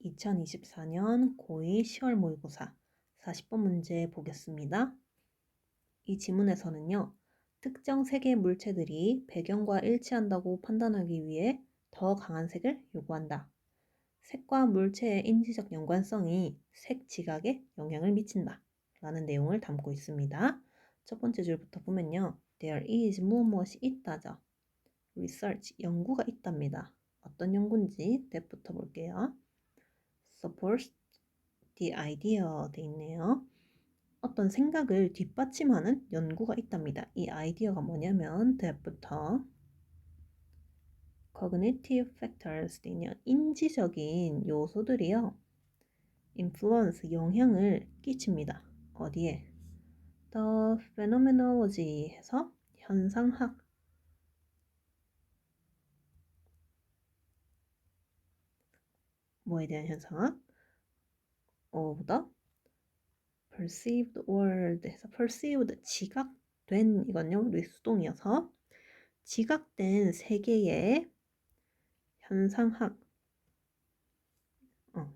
2024년 고2 10월 모의고사 40번 문제 보겠습니다. 이 지문에서는요, 특정 세 개의 물체들이 배경과 일치한다고 판단하기 위해 더 강한 색을 요구한다. 색과 물체의 인지적 연관성이 색 지각에 영향을 미친다. 라는 내용을 담고 있습니다. 첫 번째 줄부터 보면요. There is 무엇이 있다죠. Research, 연구가 있답니다. 어떤 연구인지 that부터 볼게요. Supports the idea 돼 있네요. 어떤 생각을 뒷받침하는 연구가 있답니다. 이 아이디어가 뭐냐면 that부터 cognitive factors 돼 있네요. 인지적인 요소들이요. influence, 영향을 끼칩니다. 어디에? The phenomenology 해서 현상학 뭐에 대한 현상학? of the perceived world 해서 perceived, 지각된 이건요. 우리 수동이어서 지각된 세계의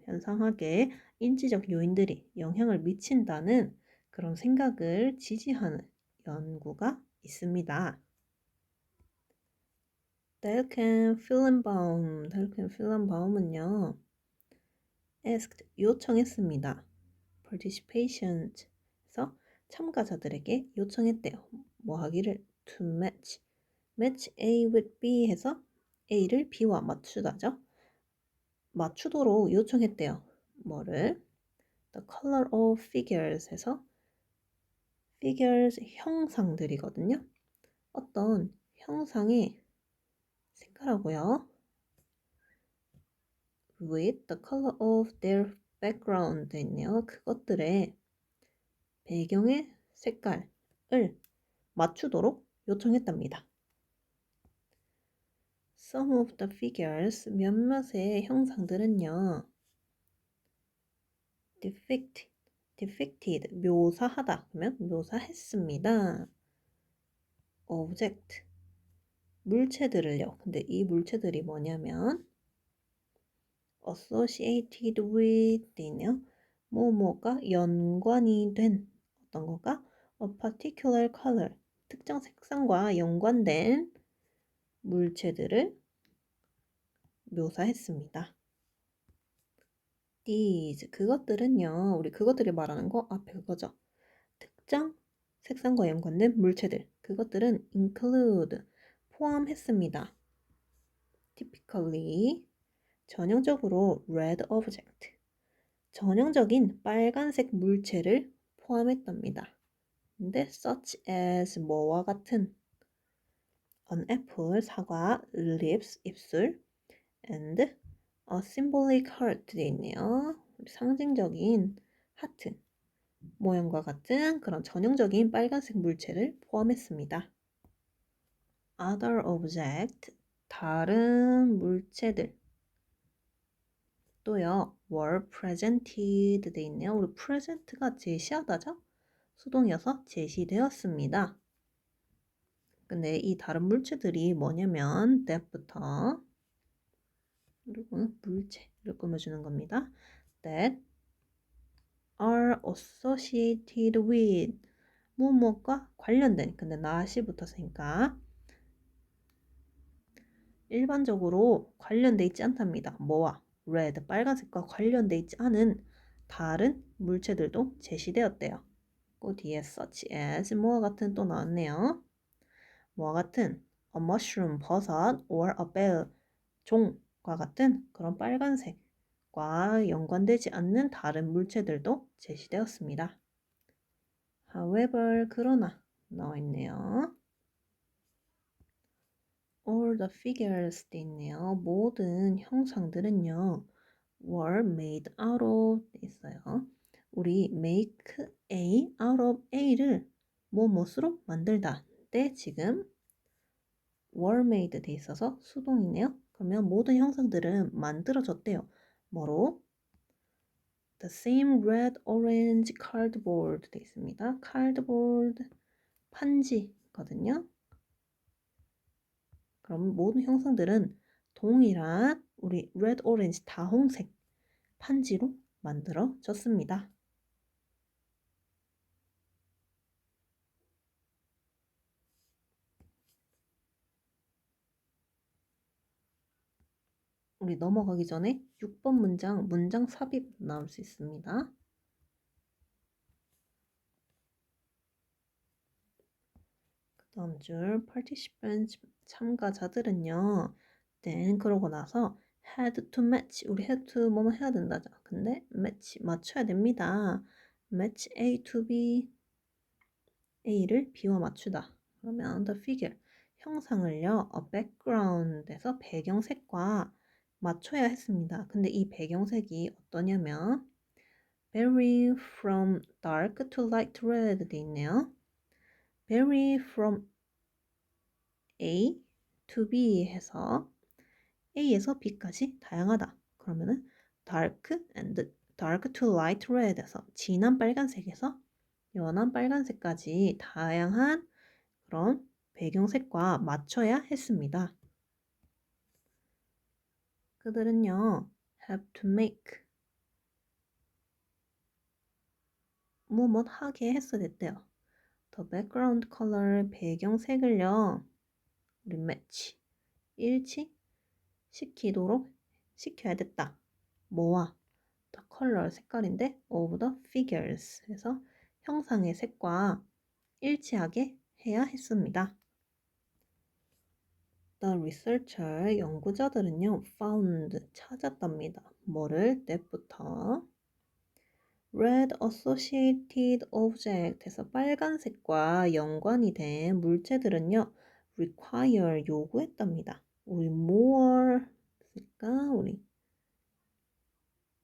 현상학의 인지적 요인들이 영향을 미친다는 그런 생각을 지지하는 연구가 있습니다. 델켄필렌바움은요, asked, 요청했습니다. participation에서 참가자들에게 요청했대요. 뭐 하기를? to match A with B 해서 A를 B와 맞추다죠. 맞추도록 요청했대요. 뭐를? The color of figures 해서 figures, 형상들이거든요. 어떤 형상의 색깔하고요. with the color of their background 돼 있네요. 그것들의 배경의 색깔을 맞추도록 요청했답니다. Some of the figures, 몇몇의 형상들은요. depicted, 묘사하다. 그러면 묘사했습니다. object, 물체들을요. 근데 이 물체들이 뭐냐면 associated with 있네요. 뭐뭐가 연관이 된 어떤 것과 a particular color, 특정 색상과 연관된 물체들을 묘사했습니다. these, 그것들은요. 우리 그것들이 말하는 거 앞에 그거죠. 특정 색상과 연관된 물체들. 그것들은 include, 포함했습니다. typically, 전형적으로 red object, 전형적인 빨간색 물체를 포함했답니다. 근데 such as 뭐와 같은 an apple, 사과, lips, 입술 and a symbolic heart 돼 있네요. 상징적인 하트 모양과 같은 그런 전형적인 빨간색 물체를 포함했습니다. other object, 다른 물체들 또요, were presented 돼 있네요. 우리 present가 제시하다죠? 수동이어서 제시되었습니다. 근데 이 다른 물체들이 뭐냐면 that부터 그리고 물체를 꾸며주는 겁니다. that are associated with 무엇과 관련된, 근데 not이 붙었으니까 일반적으로 관련돼 있지 않답니다. 뭐와? red, 빨간색과 관련돼 있지 않은 다른 물체들도 제시되었대요. 그 뒤에 such as 뭐와 같은 또 나왔네요. 뭐와 같은 a mushroom, 버섯, or a bell, 종과 같은 그런 빨간색과 연관되지 않는 다른 물체들도 제시되었습니다. however, 그러나 나와 있네요. all the figures 돼 있네요. 모든 형상들은요. were made out of 돼 있어요. 우리 make A out of A를 뭐뭐으로 만들다 때 지금 were made 돼 있어서 수동이네요. 그러면 모든 형상들은 만들어졌대요. 뭐로? The same red, orange cardboard 돼 있습니다. cardboard, 판지거든요. 그럼 모든 형상들은 동일한 우리 red, orange, 다홍색 판지로 만들어졌습니다. 우리 넘어가기 전에 6번 문장 삽입 나올 수 있습니다. 그 다음 줄 participants 참가자들은요. then 그러고 나서 had to match 우리 had to 뭐뭐 해야 된다죠. 근데 match 맞춰야 됩니다. match A to B A를 B와 맞추다. 그러면 the figure 형상을요. a background에서 배경색과 맞춰야 했습니다. 근데 이 배경색이 어떠냐면 vary from dark to light red 돼 있네요. vary from A to B 해서 A에서 B까지 다양하다. 그러면은 dark to light red에서 진한 빨간색에서 연한 빨간색까지 다양한 그런 배경색과 맞춰야 했습니다. 그들은요, have to make 뭐뭐 하게 했어야 됐대요. The background color 배경색을요, 우리 match 일치시키도록 시켜야 됐다. 뭐와? The color 색깔인데 of the figures 해서 형상의 색과 일치하게 해야 했습니다. The researcher 연구자들은요 found 찾았답니다. 뭐를? that부터 red associated object 해서 빨간색과 연관이 된 물체들은요 require 요구했답니다. 우리 more 그러니까 우리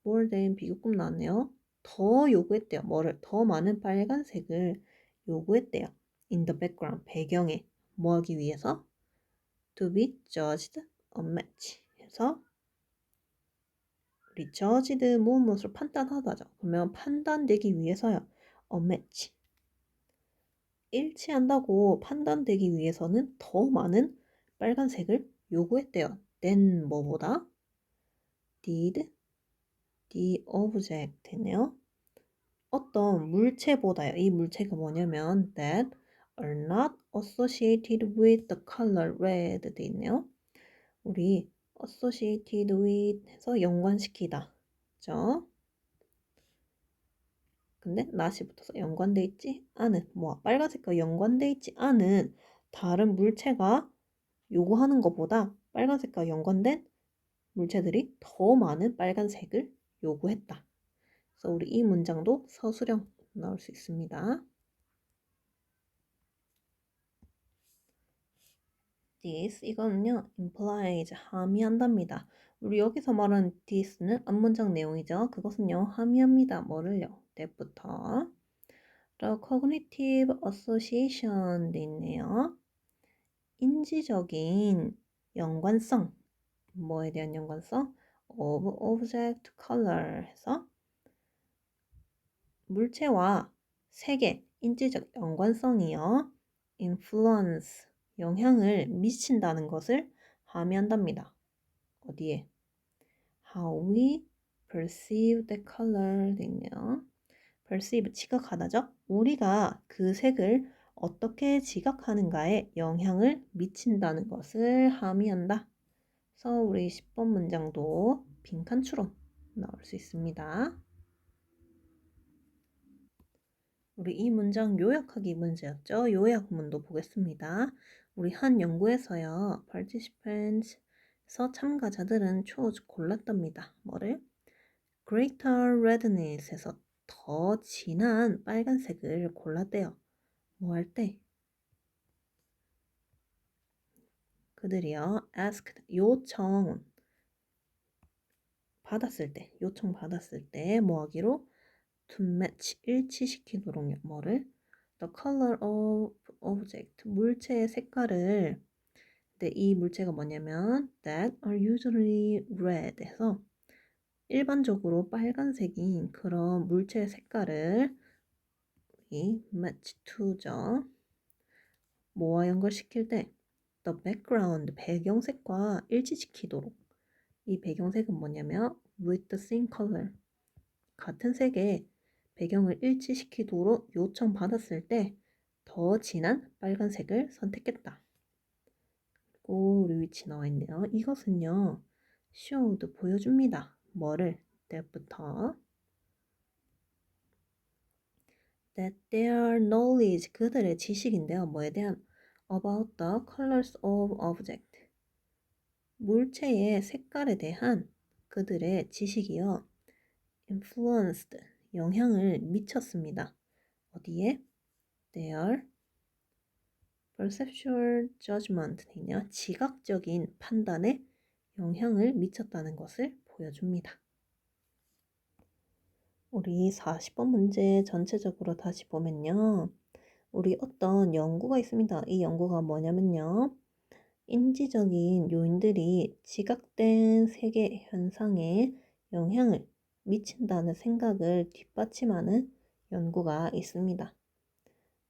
more than 비교급 나왔네요. 더 요구했대요. 뭐를? 더 많은 빨간색을 요구했대요. in the background 배경에 뭐 하기 위해서? to be judged a match 해서 우리 judged 무엇으로 판단하다죠. 그러면 판단되기 위해서요. a match 일치한다고 판단되기 위해서는 더 많은 빨간색을 요구했대요. than 뭐보다? did the object 됐네요. 어떤 물체보다요. 이 물체가 뭐냐면 that are not associated with the color red 돼 있네요. 우리 associated with 해서 연관시키다. 그죠? 근데 not이 붙어서 연관돼 있지 않은 뭐 빨간색과 연관돼 있지 않은 다른 물체가 요구하는 것보다 빨간색과 연관된 물체들이 더 많은 빨간색을 요구했다. 그래서 우리 이 문장도 서술형 나올 수 있습니다. this 이거는요 implies 함의한답니다. 우리 여기서 말하는 this는 앞문장 내용이죠. 그것은요 함의합니다. 뭐를요? that부터 the cognitive association 돼 있네요. 인지적인 연관성 뭐에 대한 연관성? of object color 해서 물체와 색의 인지적 연관성이요. influence 영향을 미친다는 것을 함의한답니다. 어디에? How we perceive the color 돼 있네요. perceive 지각하다죠. 우리가 그 색을 어떻게 지각하는가에 영향을 미친다는 것을 함의한다. 그래서 우리 10번 문장도 빈칸 추론 나올 수 있습니다. 우리 이 문장 요약하기 문제였죠. 요약문도 보겠습니다. 우리 한 연구에서요. participants에서 참가자들은 골랐답니다. 뭐를? greater redness에서 더 진한 빨간색을 골랐대요. 뭐 할 때? 그들이요. asked 요청 받았을 때 뭐 하기로? to match 일치시키도록요. 뭐를? the color of object 물체의 색깔을 근데 이 물체가 뭐냐면 that are usually red 해서 일반적으로 빨간색인 그런 물체의 색깔을 이 match to죠. 뭐와 연결시킬 때 the background 배경색과 일치시키도록 이 배경색은 뭐냐면 with the same color. 같은 색의 배경을 일치시키도록 요청받았을 때 더 진한 빨간색을 선택했다. 그리고 우리 위치 나와 있네요. 이것은요. showed 보여줍니다. 뭐를? 때부터 that their knowledge 그들의 지식인데요. 뭐에 대한? about the colors of object 물체의 색깔에 대한 그들의 지식이요. influenced 영향을 미쳤습니다. 어디에? their perceptual judgment는요. 지각적인 판단에 영향을 미쳤다는 것을 보여줍니다. 우리 40번 문제 전체적으로 다시 보면요. 우리 어떤 연구가 있습니다. 이 연구가 뭐냐면요. 인지적인 요인들이 지각된 세계 현상에 영향을 미친다는 생각을 뒷받침하는 연구가 있습니다.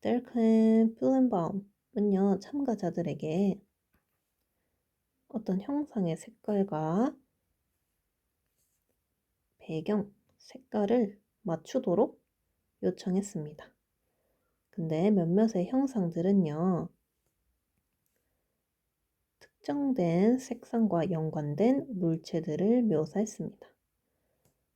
델큰 필렌바움은요, 참가자들에게 어떤 형상의 색깔과 배경 색깔을 맞추도록 요청했습니다. 근데 몇몇의 형상들은요, 특정된 색상과 연관된 물체들을 묘사했습니다.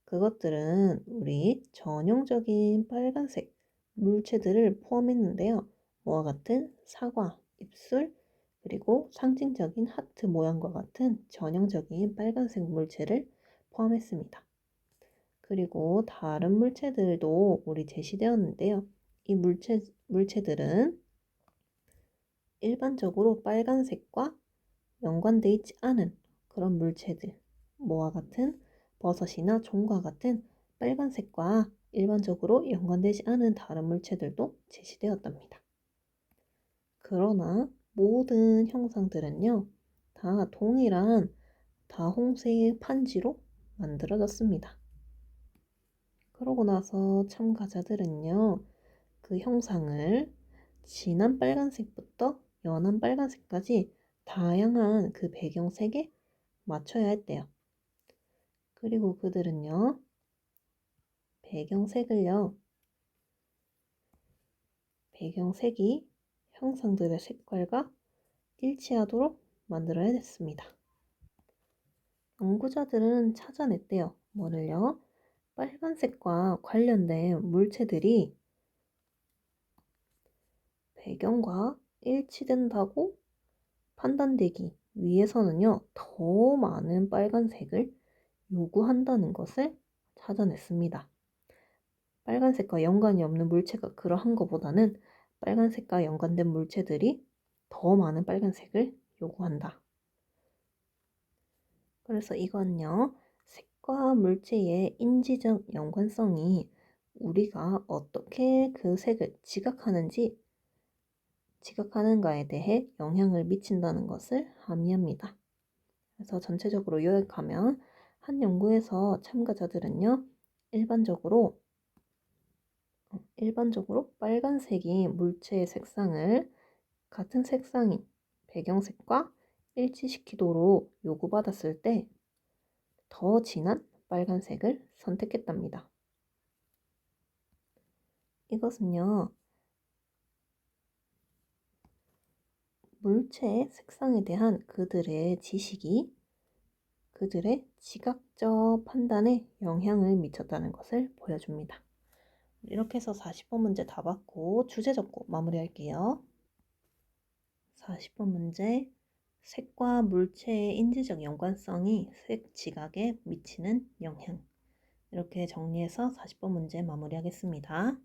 그것들은 우리 전형적인 빨간색 물체들을 포함했는데요. 뭐와 같은 사과, 입술, 그리고 상징적인 하트 모양과 같은 전형적인 빨간색 물체를 포함했습니다. 그리고 다른 물체들도 우리 제시되었는데요. 이 물체들은 일반적으로 빨간색과 연관되어 있지 않은 그런 물체들, 뭐와 같은 버섯이나 종과 같은 빨간색과 일반적으로 연관되지 않은 다른 물체들도 제시되었답니다. 그러나 모든 형상들은요, 다 동일한 다홍색 판지로 만들어졌습니다. 그러고 나서 참가자들은요, 그 형상을 진한 빨간색부터 연한 빨간색까지 다양한 그 배경색에 맞춰야 했대요. 그리고 그들은요, 배경색이 형상들의 색깔과 일치하도록 만들어야 했습니다. 연구자들은 찾아냈대요. 뭐를요? 빨간색과 관련된 물체들이 배경과 일치된다고 판단되기 위해서는요, 더 많은 빨간색을 요구한다는 것을 찾아냈습니다. 빨간색과 연관이 없는 물체가 그러한 것보다는 빨간색과 연관된 물체들이 더 많은 빨간색을 요구한다. 그래서 이건요, 색과 물체의 인지적 연관성이 우리가 어떻게 그 색을 지각하는가에 대해 영향을 미친다는 것을 함의합니다. 그래서 전체적으로 요약하면 한 연구에서 참가자들은요, 일반적으로 빨간색이 물체의 색상을 같은 색상인 배경색과 일치시키도록 요구받았을 때 더 진한 빨간색을 선택했답니다. 이것은요, 물체의 색상에 대한 그들의 지식이 그들의 지각적 판단에 영향을 미쳤다는 것을 보여줍니다. 이렇게 해서 40번 문제 다 봤고 주제 적고 마무리할게요. 40번 문제 색과 물체의 인지적 연관성이 색 지각에 미치는 영향 이렇게 정리해서 40번 문제 마무리하겠습니다.